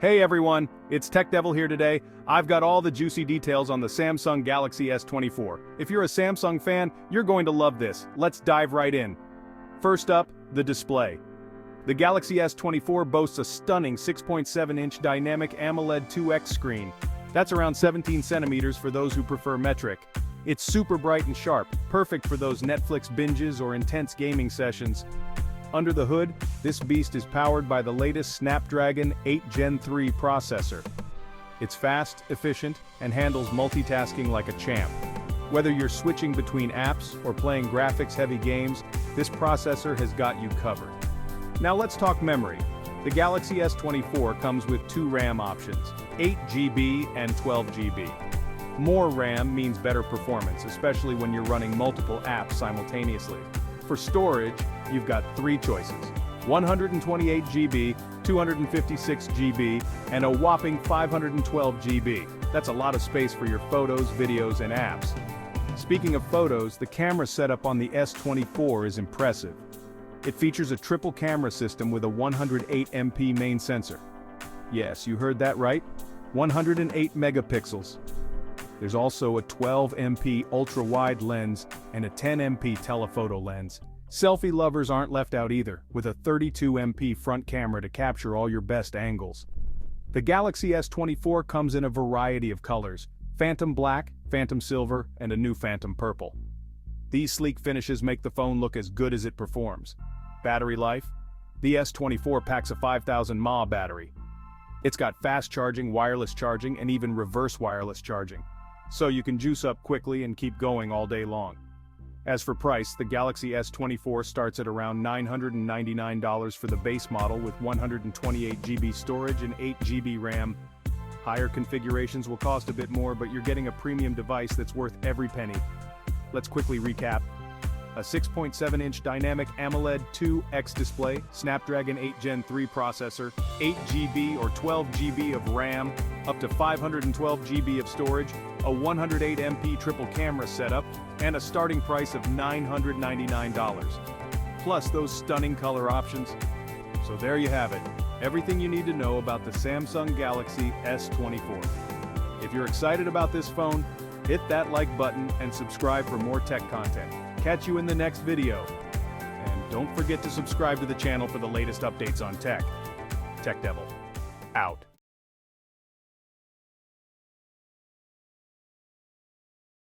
Hey everyone, it's Techdevil here today. I've got all the juicy details on the Samsung Galaxy S24. If you're a Samsung fan, you're going to love this. Let's dive right in. First up, the display. The Galaxy S24 boasts a stunning 6.7-inch Dynamic AMOLED 2X screen. That's around 17 centimeters for those who prefer metric. It's super bright and sharp, perfect for those Netflix binges or intense gaming sessions. Under the hood, this beast is powered by the latest Snapdragon 8 Gen 3 processor. It's fast, efficient, and handles multitasking like a champ. Whether you're switching between apps or playing graphics-heavy games, this processor has got you covered. Now let's talk memory. The Galaxy S24 comes with two RAM options, 8 GB and 12 GB. More RAM means better performance, especially when you're running multiple apps simultaneously. For storage, you've got three choices: 128 GB, 256 GB, and a whopping 512 GB. That's a lot of space for your photos, videos, and apps. Speaking of photos, the camera setup on the S24 is impressive. It features a triple camera system with a 108 MP main sensor. Yes, you heard that right, 108 megapixels. There's also a 12 MP ultra-wide lens and a 10 MP telephoto lens. Selfie lovers aren't left out either, with a 32 MP front camera to capture all your best angles. The Galaxy S24 comes in a variety of colors: Phantom Black, Phantom Silver, and a new Phantom Purple. These sleek finishes make the phone look as good as it performs. Battery life? The S24 packs a 5,000 mAh battery. It's got fast charging, wireless charging, and even reverse wireless charging, so you can juice up quickly and keep going all day long. As for price, the Galaxy S24 starts at around $999 for the base model with 128 GB storage and 8 GB RAM. Higher configurations will cost a bit more, but you're getting a premium device that's worth every penny. Let's quickly recap. A 6.7-inch Dynamic AMOLED 2X display, Snapdragon 8 Gen 3 processor, 8 GB or 12 GB of RAM, up to 512 GB of storage, a 108 MP triple camera setup, and a starting price of $999. Plus those stunning color options. So there you have it, everything you need to know about the Samsung Galaxy S24. If you're excited about this phone, hit that like button and subscribe for more tech content. Catch you in the next video. And don't forget to subscribe to the channel for the latest updates on tech. Techdevil, out.